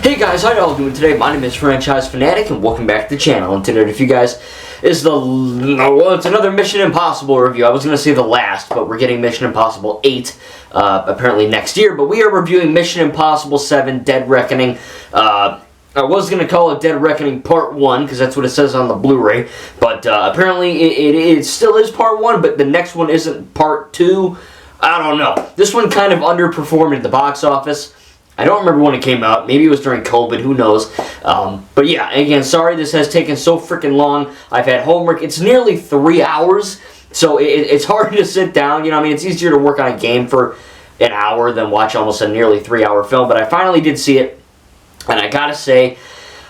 Hey guys, how y'all doing today? My name is Franchise Fanatic and welcome back to the channel. And today, if you guys, it's another Mission Impossible review. I was going to say the last, but we're getting Mission Impossible 8 apparently next year. But we are reviewing Mission Impossible 7 Dead Reckoning. I was going to call it Dead Reckoning Part 1 because that's what it says on the Blu-ray. But apparently it still is Part 1, but the next one isn't Part 2. I don't know. This one kind of underperformed at the box office. I don't remember when it came out. Maybe it was during COVID. Who knows? But yeah, again, sorry this has taken so freaking long. I've had homework. It's nearly 3 hours, so it's hard to sit down. You know, I mean, it's easier to work on a game for an hour than watch almost a nearly 3-hour film. But I finally did see it, and I gotta say,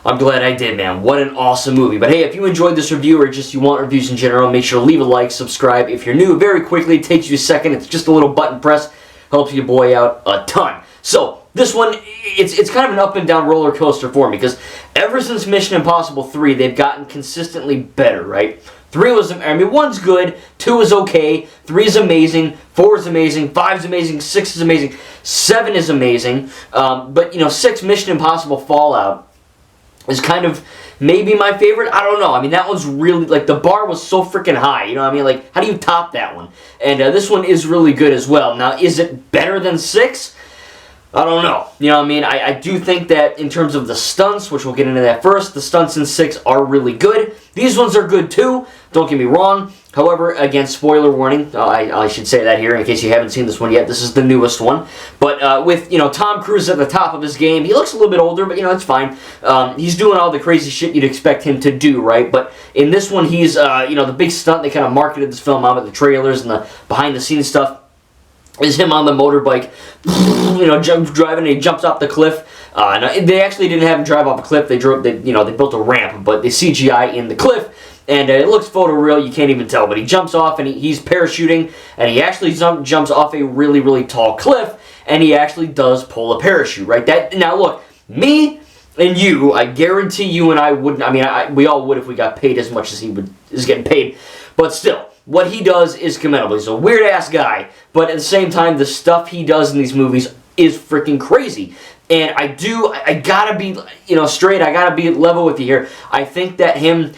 I'm glad I did, man. What an awesome movie. But hey, if you enjoyed this review or just you want reviews in general, make sure to leave a like, subscribe. If you're new, very quickly, it takes you a second. It's just a little button press. Helps your boy out a ton. So, this one, it's kind of an up and down roller coaster for me because ever since Mission Impossible 3, they've gotten consistently better, right? 3 was, I mean, 1's good, 2 is okay, 3 is amazing, 4 is amazing, 5 is amazing, 6 is amazing, 7 is amazing, but, you know, 6, Mission Impossible Fallout, is kind of maybe my favorite. I don't know. I mean, that one's really, like, the bar was so freaking high. You know what I mean? Like, how do you top that one? And this one is really good as well. Now, is it better than 6? I don't know. You know what I mean? I do think that in terms of the stunts, which we'll get into that first, the stunts in 6 are really good. These ones are good too. Don't get me wrong. However, again, spoiler warning. I should say that here in case you haven't seen this one yet. This is the newest one. But with, you know, Tom Cruise at the top of his game, he looks a little bit older, but, you know, it's fine. He's doing all the crazy shit you'd expect him to do, right? But in this one, he's, you know, the big stunt they kind of marketed this film out with the trailers and the behind-the-scenes stuff is him on the motorbike, you know, driving, and he jumps off the cliff. They actually didn't have him drive off a cliff. They built a ramp, but they CGI in the cliff, and it looks photoreal. You can't even tell. But he jumps off, and he's parachuting, and he actually jumps off a really, really tall cliff, and he actually does pull a parachute. Right? Now look, me and you, I guarantee you and I wouldn't. I mean, we all would if we got paid as much as he is getting paid, but still. What he does is commendable. He's a weird-ass guy, but at the same time, the stuff he does in these movies is freaking crazy. And I gotta be, you know, straight, I gotta be level with you here. I think that him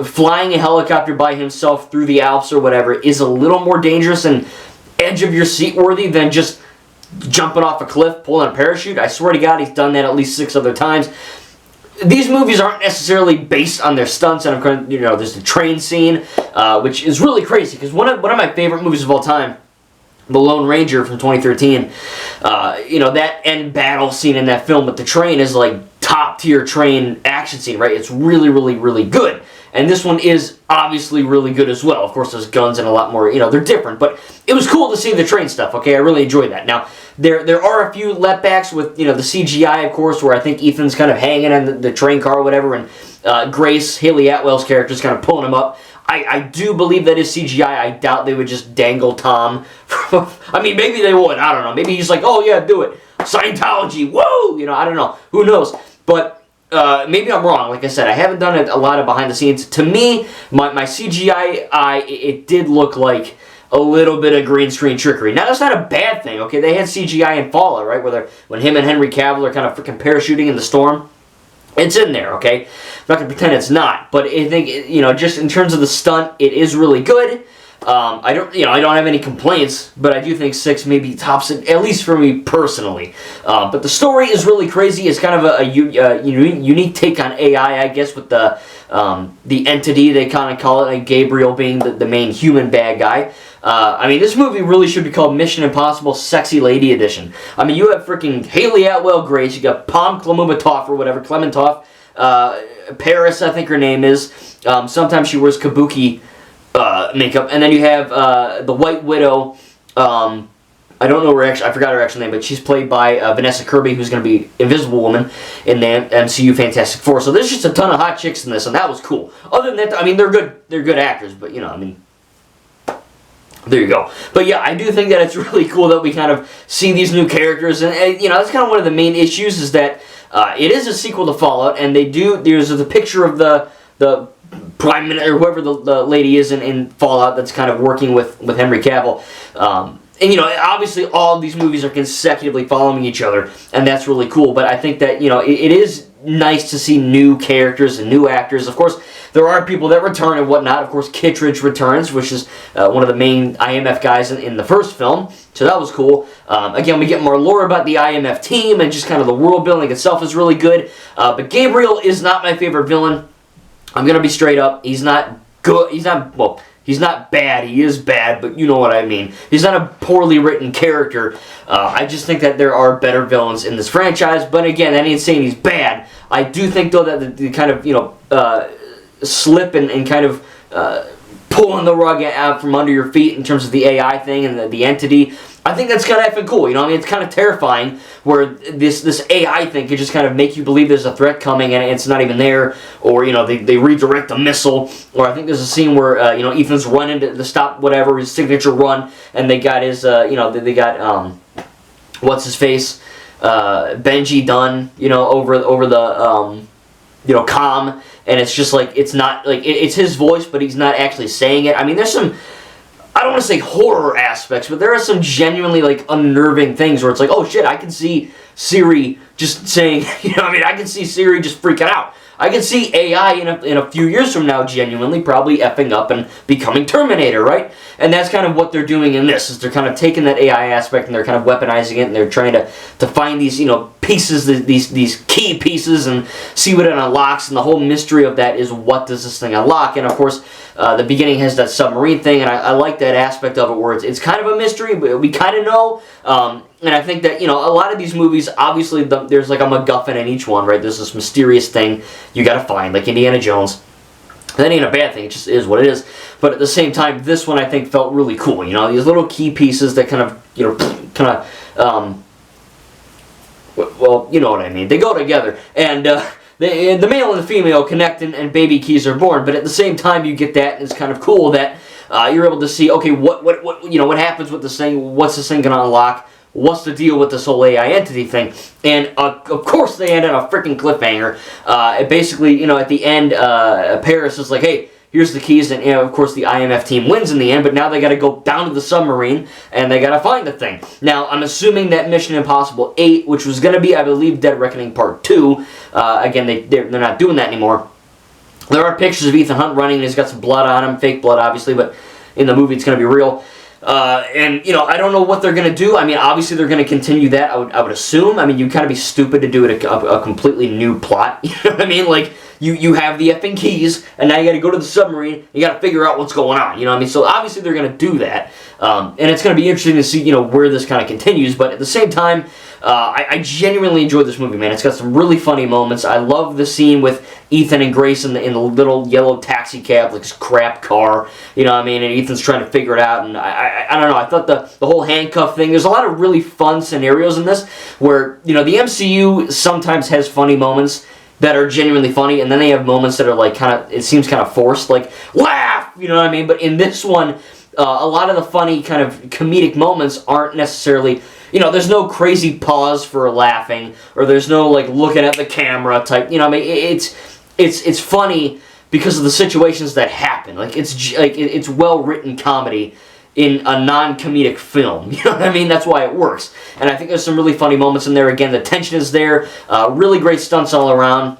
flying a helicopter by himself through the Alps or whatever is a little more dangerous and edge-of-your-seat worthy than just jumping off a cliff, pulling a parachute. I swear to God, he's done that at least 6 other times. These movies aren't necessarily based on their stunts, and, you know, there's the train scene, which is really crazy, because one of my favorite movies of all time, The Lone Ranger from 2013, you know, that end battle scene in that film with the train is like top-tier train action scene, right? It's really, really, really good. And this one is obviously really good as well. Of course, there's guns and a lot more, you know, they're different. But it was cool to see the train stuff, okay? I really enjoyed that. Now, there are a few letbacks with, you know, the CGI, of course, where I think Ethan's kind of hanging in the train car or whatever, and Grace, Haley Atwell's character, is kind of pulling him up. I do believe that is CGI. I doubt they would just dangle Tom. I mean, maybe they would. I don't know. Maybe he's like, oh, yeah, do it. Scientology, whoa! You know, I don't know. Who knows? But maybe I'm wrong. Like I said, I haven't done a lot of behind the scenes. To me, my CGI it did look like a little bit of green screen trickery. Now, that's not a bad thing, okay? They had CGI in Fallout, right? When him and Henry Cavill are kind of freaking parachuting in the storm. It's in there, okay? I'm not going to pretend it's not. But I think, you know, just in terms of the stunt, it is really good. I don't have any complaints, but I do think 6 maybe tops it, at least for me personally. But the story is really crazy. It's kind of a unique take on AI, I guess, with the entity, they kind of call it, like Gabriel being the main human bad guy. I mean, this movie really should be called Mission Impossible Sexy Lady Edition. I mean, you have freaking Haley Atwell Grace, you got Pom Klementov or whatever, Klementov, Paris, I think her name is. Sometimes she wears kabuki makeup, and then you have the White Widow. I don't know I forgot her actual name, but she's played by Vanessa Kirby, who's going to be Invisible Woman in the MCU Fantastic Four. So there's just a ton of hot chicks in this, and that was cool. Other than that, I mean, they're good actors, but, you know, I mean, there you go. But yeah, I do think that it's really cool that we kind of see these new characters, and you know, that's kind of one of the main issues is that it is a sequel to Fallout, and there's a picture of the Prime Minister, or whoever the lady is in Fallout that's kind of working with Henry Cavill. and, you know, obviously all of these movies are consecutively following each other, and that's really cool. But I think that, you know, it is nice to see new characters and new actors. Of course, there are people that return and whatnot. Of course, Kittredge returns, which is one of the main IMF guys in the first film, so that was cool. Again, we get more lore about the IMF team, and just kind of the world building itself is really good. But Gabriel is not my favorite villain. I'm going to be straight up. He's not good. He's not, well, he's not bad. He is bad, but you know what I mean. He's not a poorly written character. I just think that there are better villains in this franchise. But again, that ain't saying he's bad. I do think, though, that the kind of, you know, slip and kind of pulling the rug out from under your feet in terms of the AI thing and the entity, I think that's kind of effing cool. You know, I mean, it's kind of terrifying where this AI thing could just kind of make you believe there's a threat coming and it's not even there, or, you know, they redirect a missile, or I think there's a scene where, you know, Ethan's running to stop whatever, his signature run, and they got his, you know, they got, what's his face, Benji Dunn, you know, over the, you know, comm, and it's just like, it's not, like, it's his voice, but he's not actually saying it. I mean, there's some, I don't want to say horror aspects, but there are some genuinely, like, unnerving things where it's like, oh shit, I can see Siri just saying, you know, I mean, I can see Siri just freaking out. I can see AI in a few years from now genuinely probably effing up and becoming Terminator, right? And that's kind of what they're doing in this, is they're kind of taking that AI aspect and they're kind of weaponizing it, and they're trying to find these, you know, pieces, these key pieces, and see what it unlocks, and the whole mystery of that is, what does this thing unlock? And of course, the beginning has that submarine thing, and I like that aspect of it where it's kind of a mystery, but we kind of know. And I think that, you know, a lot of these movies, obviously, there's like a MacGuffin in each one, right? There's this mysterious thing you gotta find, like Indiana Jones. That ain't a bad thing, it just is what it is. But at the same time, this one I think felt really cool. You know, these little key pieces that kind of, you know, well, you know what I mean. They go together, and the male and the female connect, and baby keys are born. But at the same time, you get that, and it's kind of cool that you're able to see, okay, what you know, what happens with this thing? What's this thing gonna unlock? What's the deal with this whole AI entity thing? And of course, they end on a freaking cliffhanger. Basically, you know, at the end, Paris is like, hey, here's the keys, and, you know, of course the IMF team wins in the end, but now they got to go down to the submarine, and they got to find the thing. Now, I'm assuming that Mission Impossible 8, which was going to be, I believe, Dead Reckoning Part 2, again, they're not doing that anymore. There are pictures of Ethan Hunt running, and he's got some blood on him, fake blood, obviously, but in the movie it's going to be real. And, you know, I don't know what they're going to do. I mean, obviously they're going to continue that, I would assume. I mean, you'd kind of be stupid to do it a completely new plot. You know what I mean? Like, you have the effing keys, and now you got to go to the submarine, you got to figure out what's going on. You know what I mean? So obviously they're going to do that. And it's going to be interesting to see, you know, where this kind of continues. But at the same time, I genuinely enjoyed this movie, man. It's got some really funny moments. I love the scene with Ethan and Grace in the little yellow taxi cab, like this crap car. You know what I mean? And Ethan's trying to figure it out. And I don't know. I thought the whole handcuff thing. There's a lot of really fun scenarios in this where, you know, the MCU sometimes has funny moments that are genuinely funny, and then they have moments that are like kind of, it seems kind of forced, like laugh. You know what I mean? But in this one, a lot of the funny kind of comedic moments aren't necessarily, you know, there's no crazy pause for laughing, or there's no like looking at the camera type, you know what I mean? It's funny because of the situations that happen. Like, it's well-written comedy in a non-comedic film. You know what I mean? That's why it works. And I think there's some really funny moments in there. Again, the tension is there. Really great stunts all around.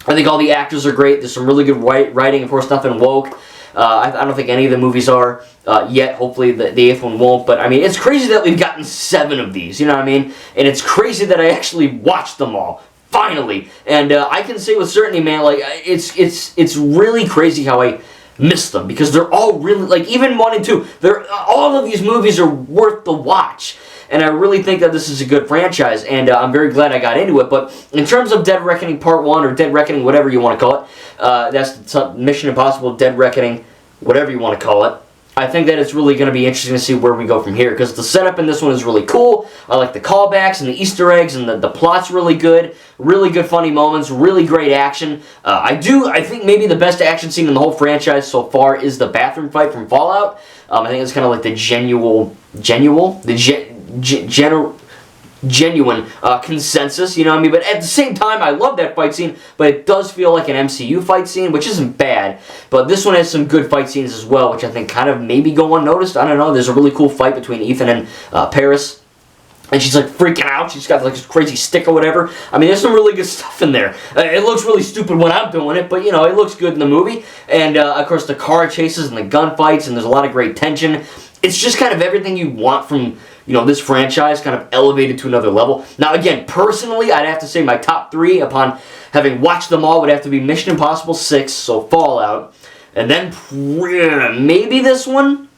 I think all the actors are great. There's some really good writing. Of course, nothing woke. I don't think any of the movies are yet. Hopefully the 8th one won't. But, I mean, it's crazy that we've gotten 7 of these. You know what I mean? And it's crazy that I actually watched them all. Finally. And I can say with certainty, man, like, it's really crazy how I missed them. Because they're all really, like, even 1 and 2, all of these movies are worth the watch. And I really think that this is a good franchise, and I'm very glad I got into it. But in terms of Dead Reckoning Part 1, or Dead Reckoning, whatever you want to call it, that's Mission Impossible Dead Reckoning, whatever you want to call it, I think that it's really going to be interesting to see where we go from here, because the setup in this one is really cool. I like the callbacks and the Easter eggs, and the plot's really good funny moments, really great action. I think maybe the best action scene in the whole franchise so far is the bathroom fight from Fallout. I think it's kind of like the genuine consensus, you know what I mean? But at the same time, I love that fight scene, but it does feel like an MCU fight scene, which isn't bad. But this one has some good fight scenes as well, which I think kind of maybe go unnoticed. I don't know. There's a really cool fight between Ethan and Paris. And she's like freaking out. She's got like this crazy stick or whatever. I mean, there's some really good stuff in there. It looks really stupid when I'm doing it, but you know, it looks good in the movie. And of course, the car chases and the gunfights, and there's a lot of great tension. It's just kind of everything you want from, you know, this franchise, kind of elevated to another level. Now, again, personally, I'd have to say my top 3 upon having watched them all would have to be Mission Impossible 6, so Fallout, and then maybe this one.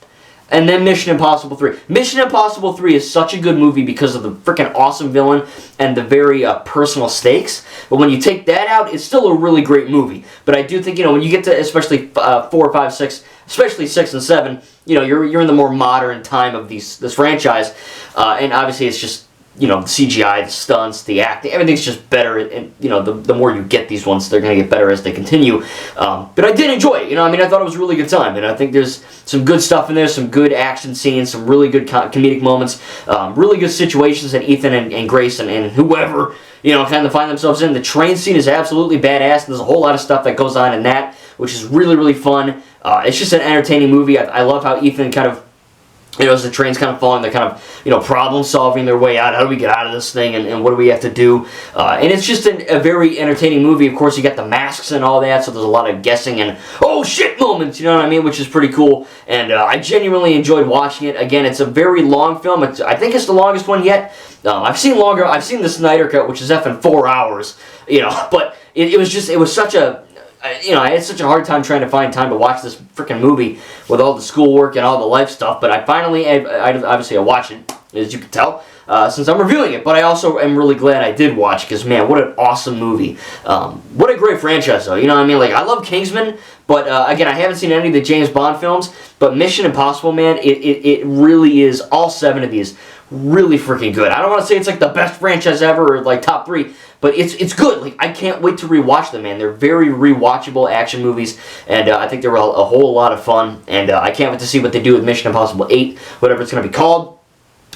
And then Mission Impossible 3. Mission Impossible 3 is such a good movie because of the freaking awesome villain and the very personal stakes. But when you take that out, it's still a really great movie. But I do think, you know, when you get to especially 4, 5, 6, especially 6 and 7, you know, you're in the more modern time of this franchise. And obviously it's just, you know, the CGI, the stunts, the acting, everything's just better. And, you know, the more you get these ones, they're going to get better as they continue. But I did enjoy it. You know, I mean, I thought it was a really good time. And I think there's some good stuff in there, some good action scenes, some really good comedic moments, really good situations that Ethan and Grace and whoever, you know, kind of find themselves in. The train scene is absolutely badass. And there's a whole lot of stuff that goes on in that, which is really, really fun. It's just an entertaining movie. I love how Ethan kind of, you know, as the train's kind of falling, they're kind of, you know, problem-solving their way out. How do we get out of this thing, and what do we have to do? And it's just a very entertaining movie. Of course, you got the masks and all that, so there's a lot of guessing and, oh, shit moments, you know what I mean, which is pretty cool. And I genuinely enjoyed watching it. Again, it's a very long film. I think it's the longest one yet. I've seen longer. I've seen the Snyder Cut, which is effing 4 hours, you know, but it was such a... You know, I had such a hard time trying to find time to watch this freaking movie with all the schoolwork and all the life stuff, but I finally, obviously I watched it, as you can tell, since I'm reviewing it, but I also am really glad I did watch, because, man, what an awesome movie. What a great franchise, though, you know what I mean? Like, I love Kingsman, but, again, I haven't seen any of the James Bond films, but Mission Impossible, man, it really is, all 7 of these, really freaking good. I don't want to say it's like the best franchise ever, or like top 3, but it's good. Like, I can't wait to rewatch them, man. They're very rewatchable action movies, and I think they're a whole lot of fun, and I can't wait to see what they do with Mission Impossible 8, whatever it's going to be called.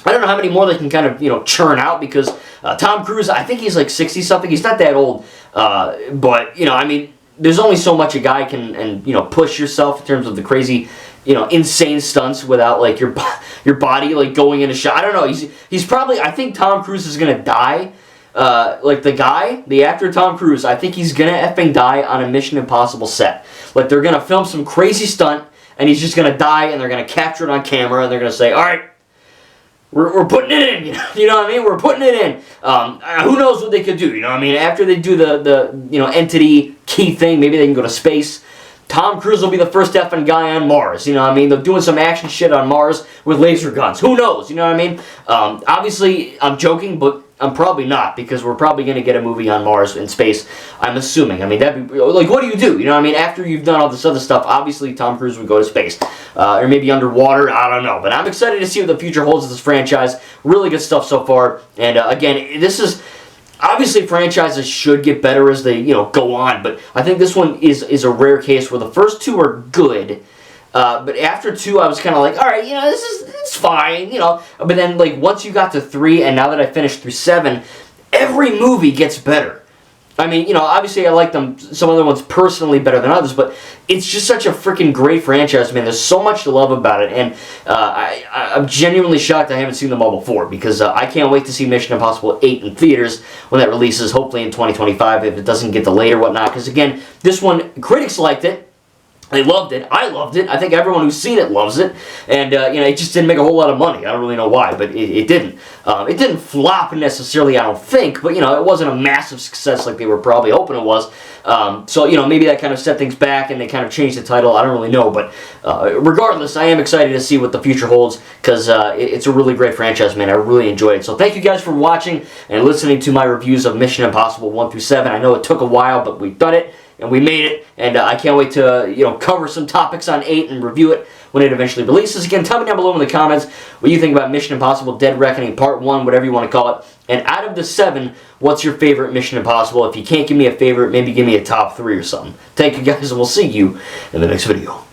I don't know how many more they can kind of, you know, churn out, because Tom Cruise, I think he's like 60-something. He's not that old, but, you know, I mean, there's only so much a guy can, and, you know, push yourself in terms of the crazy, you know, insane stunts without, like, your body, like, going into shot. I don't know. He's probably, I think Tom Cruise is going to die. Like, the actor Tom Cruise, I think he's gonna effing die on a Mission Impossible set. Like, they're gonna film some crazy stunt, and he's just gonna die, and they're gonna capture it on camera, and they're gonna say, alright, we're putting it in, you know what I mean? We're putting it in. Who knows what they could do, you know what I mean? After they do the you know, entity key thing, maybe they can go to space. Tom Cruise will be the first effing guy on Mars, you know what I mean? They're doing some action shit on Mars with laser guns. Who knows, you know what I mean? Obviously, I'm joking, but I'm probably not, because we're probably going to get a movie on Mars in space, I'm assuming. I mean, that'd be, like, what do? You know what I mean? After you've done all this other stuff, obviously Tom Cruise would go to space. Or maybe underwater, I don't know. But I'm excited to see what the future holds of this franchise. Really good stuff so far. And, again, this is... Obviously, franchises should get better as they, you know, go on. But I think this one is a rare case where the first 2 are good. But after 2, I was kind of like, all right, you know, it's fine, you know. But then, like, once you got to 3, and now that I finished through 7, every movie gets better. I mean, you know, obviously I like them, some other ones personally better than others, but it's just such a freaking great franchise, man. There's so much to love about it, and I'm genuinely shocked I haven't seen them all before, because I can't wait to see Mission Impossible 8 in theaters when that releases, hopefully in 2025, if it doesn't get delayed or whatnot, because, again, this one, critics liked it. They loved it. I loved it. I think everyone who's seen it loves it. And, you know, it just didn't make a whole lot of money. I don't really know why, but it didn't. It didn't flop necessarily, I don't think, but, you know, it wasn't a massive success like they were probably hoping it was. So, you know, maybe that kind of set things back and they kind of changed the title. I don't really know, but regardless, I am excited to see what the future holds, because it's a really great franchise, man. I really enjoyed it. So thank you guys for watching and listening to my reviews of Mission Impossible 1 through 7. I know it took a while, but we've done it. And we made it, and I can't wait to, you know, cover some topics on 8 and review it when it eventually releases. Again, tell me down below in the comments what you think about Mission Impossible Dead Reckoning Part 1, whatever you want to call it. And out of the 7, what's your favorite Mission Impossible? If you can't give me a favorite, maybe give me a top 3 or something. Thank you guys, and we'll see you in the next video.